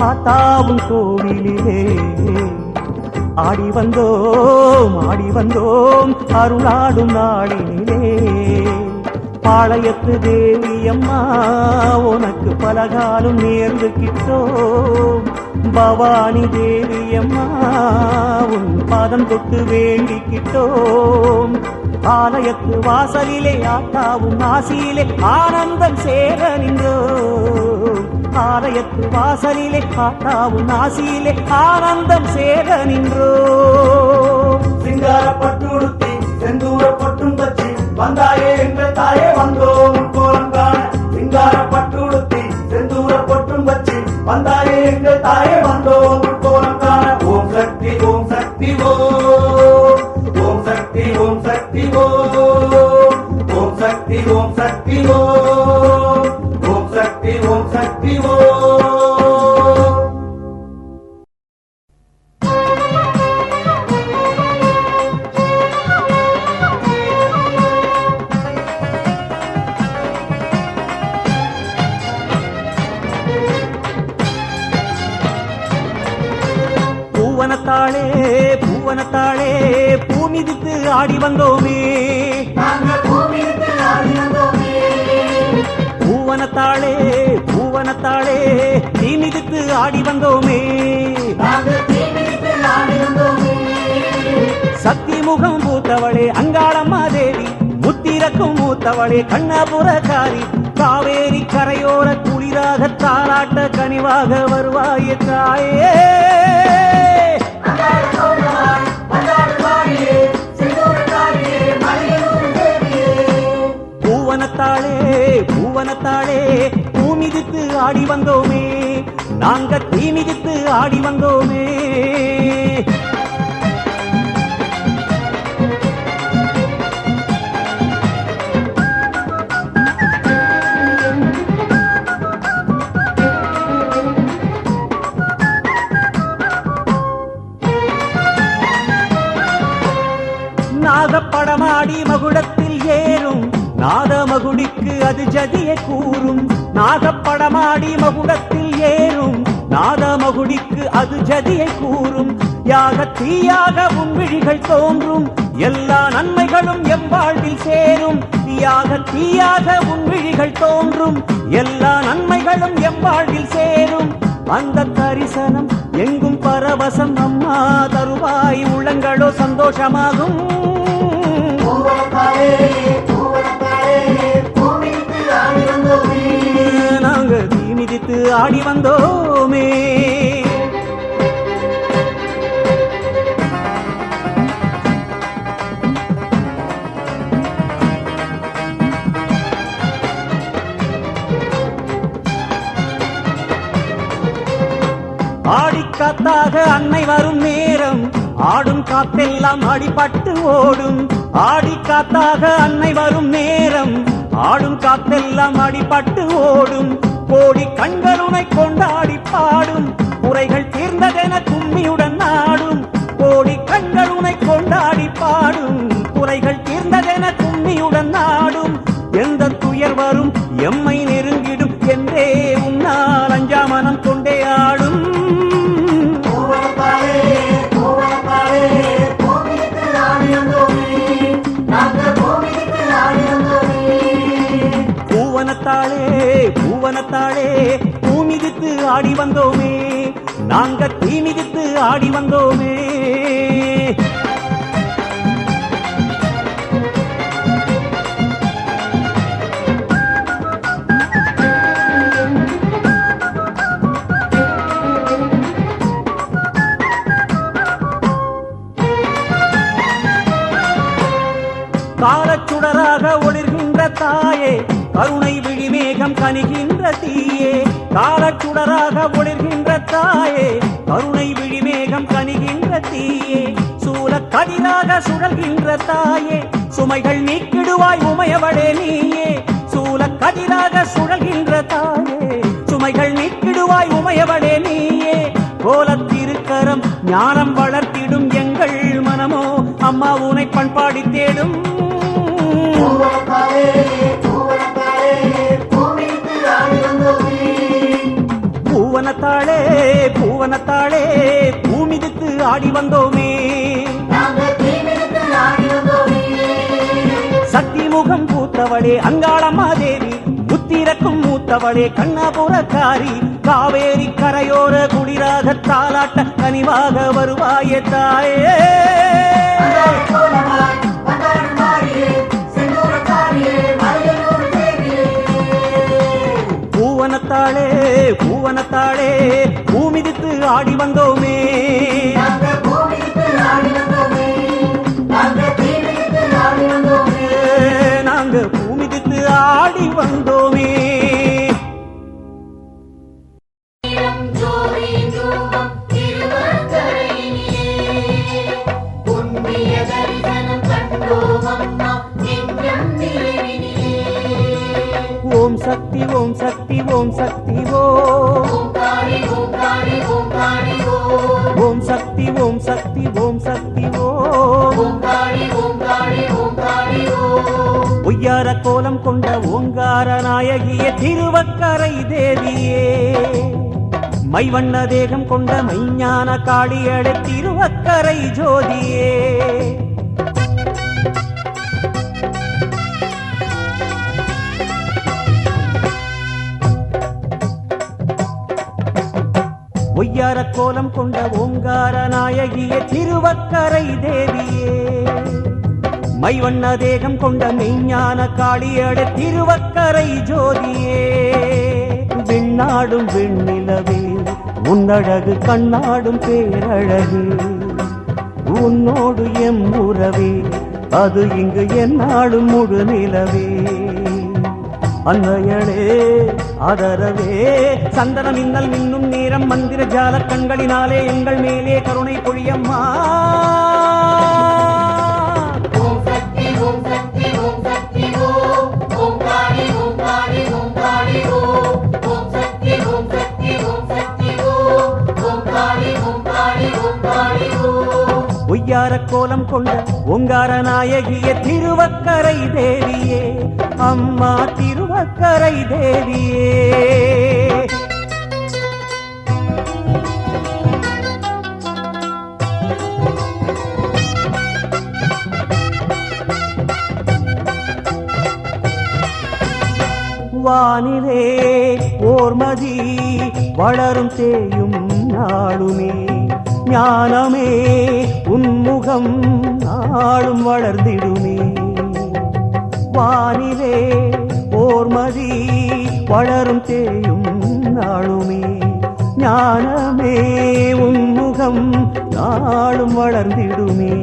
Speaker 2: ஆத்தாவும் கோவிலிலே ஆடி வந்தோம் அருளாடும் நாளினிலே பாளையத்து தேவி அம்மா உனக்கு பலகாலம் நேர்ந்து கிட்டோம் பவானி தேவி அம்மா உன் பாதம் தொட்டு வேண்டிக்கிட்டோம். ஆலயத்து வாசலிலே ஆட்டாவும் ஆசியிலே ஆனந்தம் சேர நின்றோம். ஆலயத்து வாசலிலே ஆட்டாவும் ஆசியிலே ஆனந்தம் சேர நின்றோம்.
Speaker 3: சிங்கார பட்டுடுத்தி செந்தூர பொட்டும் வச்சு வந்தாயே எங்கள் தாயே வந்தோம் கோலம் காண. சிங்கார பட்டுடுத்தி செந்தூர பொட்டும் வச்சு வந்தாயே எங்கள் தாயே வந்தோம் கோலம் காண. ஓம் சக்தி ஓம் சக்தி ஓம். ஓம் சக்தி ஓம் சக்தி ஓம். ஓம் சக்தி ஓம் சக்தி ஓம். ஓம் சக்தி ஓம் சக்தி ஓம்.
Speaker 2: பூவனத்தாளே பூவனத்தாளே பூமிதித்து ஆடி வந்தோமே. பூவனத்தாளே பூவனத்தாளே தீமிதித்து ஆடி வந்தோமே. சக்தி முகம் பூத்தவளே அங்காளம்மா தேவி, முத்திரக்கும் மூத்தவளே கண்ணபுரக்காரி, காவேரி கரையோர குளிராக தாலாட்ட கனிவாக வருவாயே தாயே. பூவனத்தாளே பூவனத்தாளே பூமிதித்து ஆடி வந்தோமே, நாங்க தீமிதித்து ஆடி வந்தோமே. நாகப்படமாடி மகுடத்தில் ஏறும் நாதமகுடிக்கு அது ஜதியை கூறும். நாகப்படமாடி மகுடத்தில் ஏறும் நாதமகுடிக்கு அது ஜதியை கூறும். யாக தீயாக உன் விழிகள் தோன்றும், எல்லா நன்மைகளும் எம் வாழ்வில் சேரும். யாக தீயாக உன் விழிகள் தோன்றும், எல்லா நன்மைகளும் எம் வாழ்வில் சேரும். அந்த தரிசனம் எங்கும் பரவசம் அம்மா தருவாய், உள்ளங்களோ சந்தோஷமாகும். நாங்க தீமிதித்து ஆடி வந்தோமே. ஆடிக்காத்தாக அன்னை வரும் நேரம் ஆடும் காத்தெல்லாம் அடிபட்டு ஓடும். ஆடிக்காத்தாக அன்னை வரும் நேரம் ஆடும் காத்தெல்லாம் அடிபட்டு ஓடும். கோடி கண்களுனை கொண்டாடி பாடும், குறைகள் தீர்ந்ததென கும்மியுடன் நாடும். கோடி கண்களுனை கொண்டாடி பாடும், குறைகள் தீர்ந்ததென கும்மியுடன் நாடும். எந்த துயர் வரும் எம்மை நெருங்கிடும் என்றே உன்னால் அஞ்சாமனம் கொண்டே ஆடும். பூவனத்தாளே பூவனத்தாளே பூமிதித்து ஆடி வந்தோமே, நாங்க தீமிதித்து ஆடி வந்தோமே. காலச்சுடராக ஒளிர்கின்ற தாயே, கருணை விழிமேகம் கனிகின்ற தீயே. காலச்சுடராக ஒளிர்கின்ற தாயே, கருணை விழிமேகம் கனிகின்ற தீயே. சூல கதிராக சுழல்கின்ற தாயே, சுமைகள் நீக்கிடுவாய் உமையவளே நீயே. சூல கதிராக சுழல்கின்ற தாயே, சுமைகள் நீக்கிடுவாய் உமையவளே நீயே. கோலத்திருக்கரம் ஞானம் வளர்த்திடும் எங்கள் மனமோ அம்மா உனை பண்பாடி தேடும். பூவனத்தாளே பூவனத்தாளே பூமிதித்து ஆடி வந்தோமே. சக்தி முகம் பூத்தவளே அங்காளம்மா தேவி, முத்திர கண்ணுக்கும் மூத்தவளே கண்ணபுரக்காரி காவேரி கரையோர குளிராக தாலாட்ட கனிவாக வருவாயே தாயே பூவனத்தாளே பூவனத்தாளே பூமிதித்து ஆடி வந்தோமே நாங்க பூமிதித்து ஆடி வந்தோமே ஓம் சக்தி ஓம் சக்தி ஓம் சக்தி ஓம் சக்தி ஓம் சக்தி ஓம் சக்தி ஒய்யார கோலம் கொண்ட ஓங்கார நாயகிய திருவக்கரை தேவியே மைவண்ண தேகம் கொண்ட மைஞான காளியடை திருவக்கரை ஜோதியே ஒய்யார கோலம் கொண்ட ஓங்கார நாயகிய திருவக்கரை தேவியே மைவண்ண தேகம் கொண்ட மெய்ஞான காளியட திருவக்கரை ஜோதியே விண்ணாடும் வெண்ணிலவே உன்னழகு கண்ணாடும் பேரழகு உன்னோடு எம் உறவே அது இங்கு என்னாடும் முழு நிலவே அன்னையளே ஆதரவே சந்தன மின்னல் மின்னும் நேரம் மந்திர ஜால கண்களினாலே எங்கள் மேலே கருணை பொழியம்மா ஒய்யார கோலம் கொண்ட ஓங்கார நாயகிய திருவக்கரை தேவியே அம்மா திருவக்கரை தேவியே வானிலே ஓர்மதி வளரும் தேயும் நாளுமே ஞானமே உன்முகம் நாளும் வளர்ந்திடுமே வானிலே ஓர்மதி வளரும் தேயும் நாளுமே ஞானமே உன்முகம் நாளும் வளர்ந்திடுமே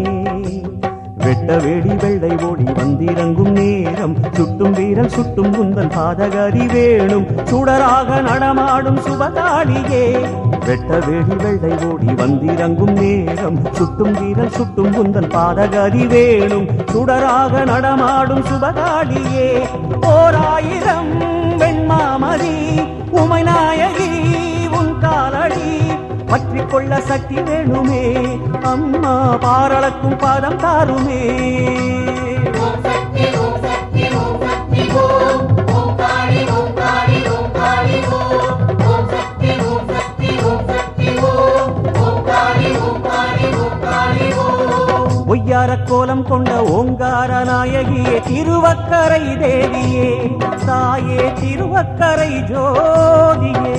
Speaker 2: வெட்ட வேடி வெள்ளை ஓடி வந்திறங்கும் நேரம் சுட்டும் வீரல் சுட்டும் குந்தன் பாதகரி வேணும் சுடராக நடமாடும் சுபகாளியே வெட்ட வேடி வெள்ளை ஓடி வந்திறங்கும் நேரம் சுட்டும் வீரல் சுட்டும் குந்தன் பாதகரி வேணும் சுடராக நடமாடும் சுபகாளியே ஓராயிரம் வெண்மாமதி உமைநாயகி உன் காலடி பற்றிக் கொள்ள சக்தி வேணுமே அம்மா பாரளக்கும் பாதம் தாருமே ஒய்யார கோலம் கொண்ட ஓங்கார நாயகியே திருவக்கரை தேவியே தாயே திருவக்கரை ஜோதியே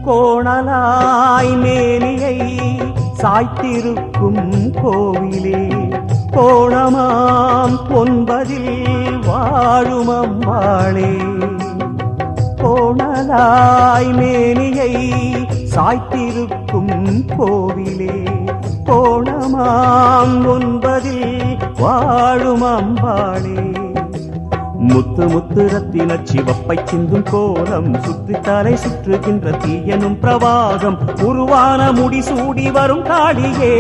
Speaker 2: கோணலாய் மேனியை சாய்த்திருக்கும் கோவிலே கோணமாம் பொன்பதில் வாழும் அம்பாளே கோணலாய் மேனியை சாய்த்திருக்கும் கோவிலே கோணமாம் பொன்பதில் வாழும் அம்பாளே முத்து முத்து ரத்தின சிவப்பை சிந்தும் கோலம் சுற்றி தலை சுற்றுகின்ற தீயனும் பிரவாகம் உருவான முடிசூடி வரும் காளியே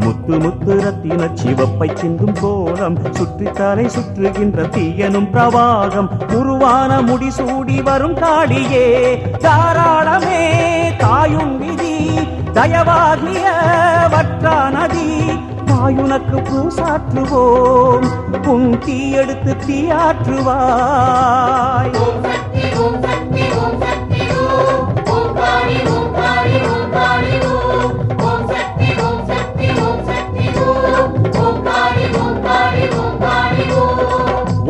Speaker 2: முத்து முத்து ரத்தின சிவப்பை சிந்தும் கோலம் சுற்றி தலை சுற்றுகின்ற தீயனும் பிரவாகம் உருவான முடிசூடி வரும் காளியே தாராளமே தாயும் விதி தயவாகிய வற்றா நதி தாயுனக்கு பூசாற்றுவோம் உன் தீ எடுத்து தீயாற்றுவாய்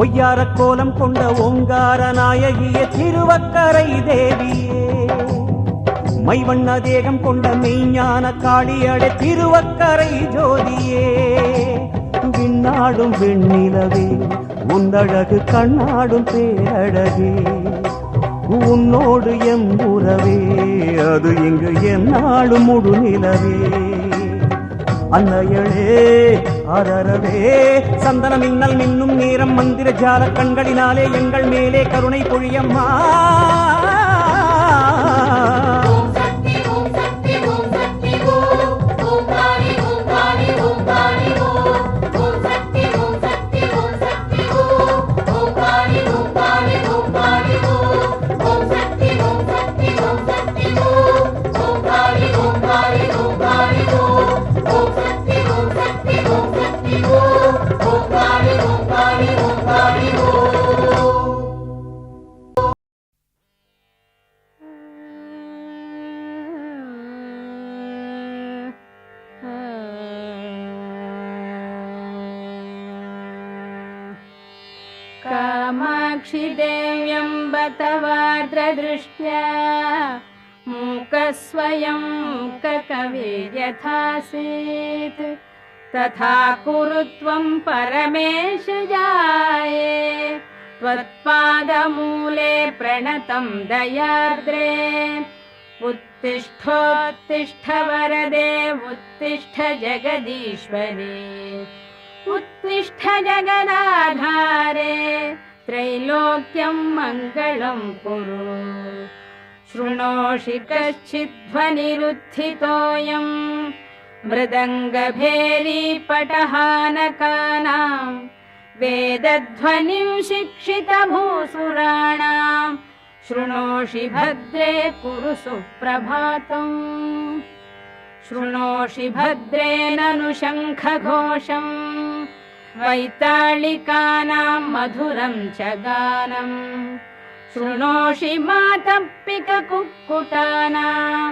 Speaker 2: ஒய்யார கோலம் கொண்ட ஓங்கார நாயகிய திருவக்கரை தேவியே மைவண்ண தேகம் கொண்ட மெய்ஞான காளியடை திருவக்கரை ஜோதியே விண்ணாடும் வெண்ணிலவே உந்தழகு கண்ணாடும் பேரழகே உன்னோடு எம் உறவே அது இங்கு என்னாலும் முழுநிலவே அன்னையளே அரரவே சந்தன மின்னல் மின்னும் நேரம் மந்திர ஜால கண்களினாலே எங்கள் மேலே கருணை பொழியம்மா
Speaker 1: कामाक्षि देव्यम्ब तवार्द्रदृष्ट्या मूकस्वयं मूककविर्यथासीत् तथा कुरु त्वं परमेश जाये त्वत्पादमूले प्रणतं दयार्द्रे उत्तिष्ठोत्तिष्ठ वरदे उत्तिष्ठ जगदीश्वरे उत्तिष्ठ जगदाधारे त्रैलोक्यं मङ्गलं कुरु शृणोषि कश्चिद्ध्वनिरुत्थितोऽयं मृदङ्गभेरीपटहानकानां वेदध्वनिं शिक्षितभूसुराणां शृणोषि भद्रे कुरु सुप्रभातम् शृणोषि भद्रे ननु शङ्खघोषम् वैताళिकानां मधुरं च गानम् शृणोषि मातप्पिककुक्कुटानां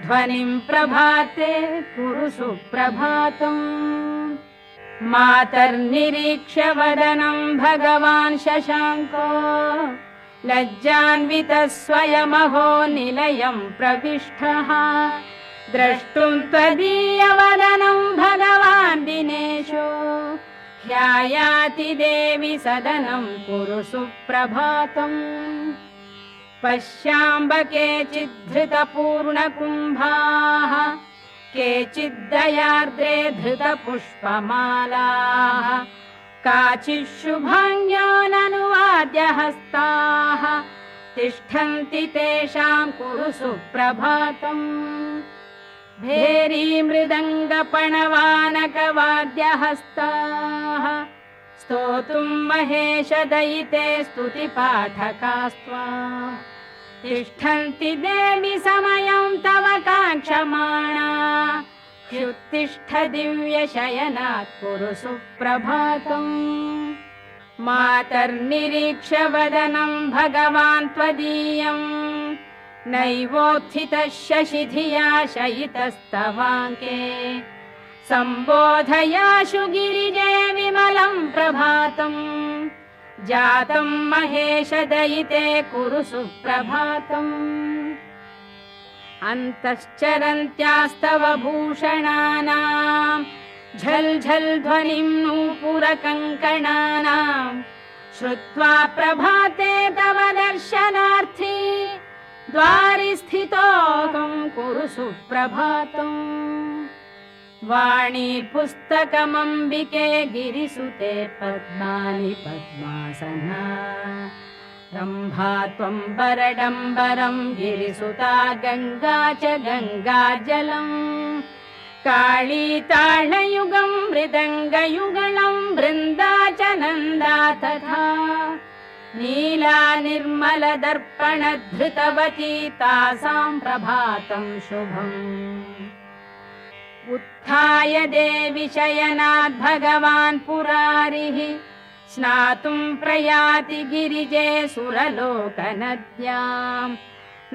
Speaker 1: ध्वनिं प्रभाते कुरु सुप्रभातम् मातर्निरीक्ष्य वदनं भगवान् शशाङ्को लज्जान्वितः स्वयमहो निलयं प्रविष्टः द्रष्टुं त्वदीयवदनं भगवान् दिनेशो ह्यायाति देवि सदनं कुरु सुप्रभातम् पश्याम्ब केचिद्धृतपूर्णकुम्भाः केचिद्दयार्द्रे धृतपुष्पमालाः काचिच्छुभाङ्ग्यो ननुवाद्यहस्ताः तिष्ठन्ति तेषां कुरु सुप्रभातम् भेरी मृदङ्गपणवानकवाद्यहस्ताः स्तोतुं महेशदयिते स्तुतिपाठकास्त्वा तिष्ठन्ति देवि समयं तव काङ्क्षमाणा ह्युत्तिष्ठ दिव्यशयनात् कुरु सुप्रभातम् मातर्निरीक्ष्य वदनं भगवान् त्वदीयम् नैवोत्थितः शशिधिया शयितस्तवाङ्के सम्बोधयाशु गिरिजे विमलं प्रभातम् जातं महेशदयिते कुरु सुप्रभातम् अन्तश्चरन्त्यास्तव भूषणानां झल् झल् ध्वनिं नूपुरकङ्कणानां श्रुत्वा प्रभाते तव दर्शनार्थी द्वारि स्थितोऽहं कुरु सुप्रभातम् वाणी पुस्तकमम्बिके गिरिसुते पद्मानि पद्मासना रम्भा त्वं वरडम्बरं गिरिसुता गङ्गा च गङ्गाजलम् काली ताळयुगं मृदङ्गयुगलं वृन्दा च नन्दा तथा नीला निर्मलदर्पणधृतवती तासां प्रभातं शुभम् उत्थाय देवि शयनात् भगवान् पुरारिः स्नातुं प्रयाति गिरिजे सुरलोकनद्याम्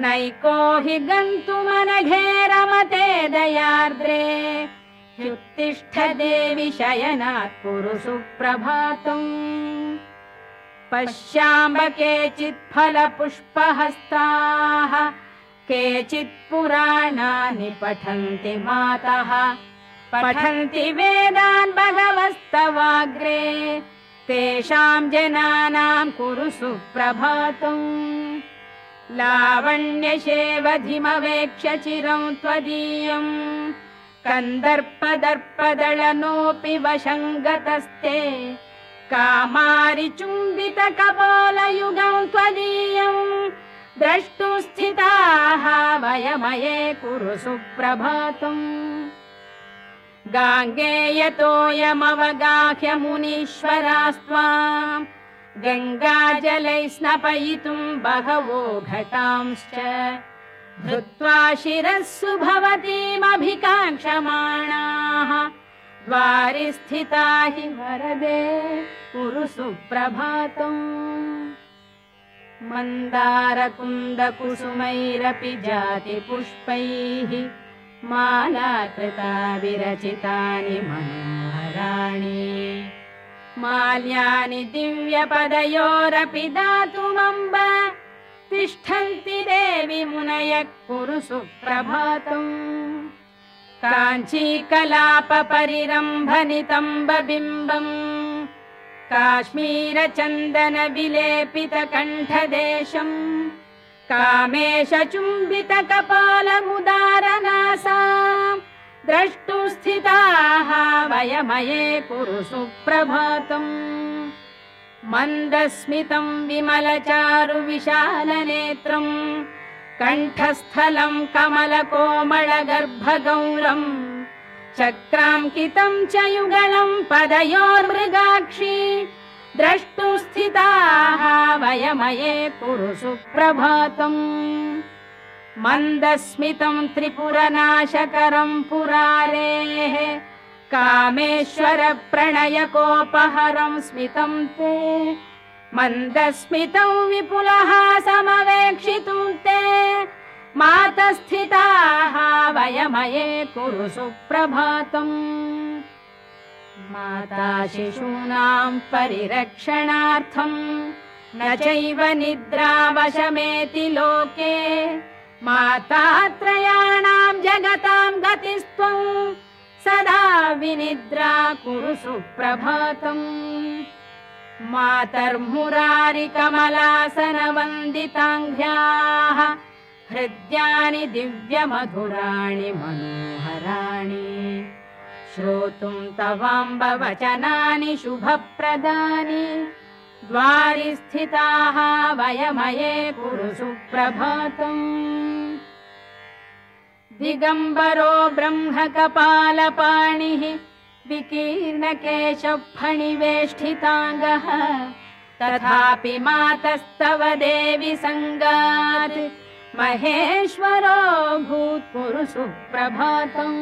Speaker 1: नैको हि गन्तुमनघे रमते दयार्द्रे ह्युत्तिष्ठ देवि शयनात् कुरु सुप्रभातम् पश्याम्ब केचित् फलपुष्पहस्ताः केचित् पुराणानि पठन्ति मातः पठन्ति वेदान् भगवस्तवाग्रे तेषां जनानां कुरु सुप्रभातम् लावण्यशेवधिमवेक्ष्य चिरं त्वदीयम् कन्दर्पदर्पदलनोऽपि वशङ्गतस्ते कामारिचुम्बितकपोलयुगं त्वदीयम् द्रष्टुं स्थिताः वयमये कुरु सुप्रभातम् गाङ्गेयतोऽयमवगाह्य मुनीश्वरास्त्वाम् गङ्गाजलै स्नपयितुं बहवो घटांश्च धृत्वा शिरस्सु भवतीमभिकाङ्क्षमाणाः द्वारि स्थिता हि वरदे कुरु सुप्रभातम् मन्दारकुन्दकुसुमैरपि जातिपुष्पैः मालाकृता विरचितानि मनोहराणि माल्यानि दिव्यपदयोरपि दातुमम्ब तिष्ठन्ति देवि मुनयः कुरु सुप्रभातम् काञ्चीकलापपरिरम्भनितम्बबिम्बम् काश्मीरचन्दनविलेपितकण्ठदेशम् कामेशचुम्बितकपालमुदारनासाम् द्रष्टुं स्थिताः वयमये कुरु सुप्रभातम् मन्दस्मितं विमलचारुविशालनेत्रम् कण्ठस्थलं कमलकोमलगर्भगौरम् चक्राङ्कितं च युगलं पदयोर्मृगाक्षी द्रष्टुं स्थिताः वयमये कुरु सुप्रभातम् मन्दस्मितं त्रिपुरनाशकरं पुरारेः कामेश्वर प्रणयकोपहरं स्मितं ते मन्दस्मितं विपुलहासमवेक्षितुं ते मातस्थिताः वयमये कुरु सुप्रभातम् माता शिशूनां परिरक्षणार्थं न चैव निद्रावशमेति लोके मातात्रयाणां जगतां गतिस्त्वं सदा विनिद्रा कुरु सुप्रभातम् मातर्मुरारिकमलासनवन्दिताङ्घ्र्याः हृद्यानि दिव्यमधुराणि मनोहराणि श्रोतुं तवाम्ब वचनानि शुभप्रदानि द्वारि स्थिताः वयमये कुरु सुप्रभातम् दिगम्बरो ब्रह्मकपालपाणिः विकीर्णकेशफणिवेष्टिताङ्गः तथापि मातस्तव देवि सङ्गात् महेश्वरो भूत् कुरु सुप्रभातम्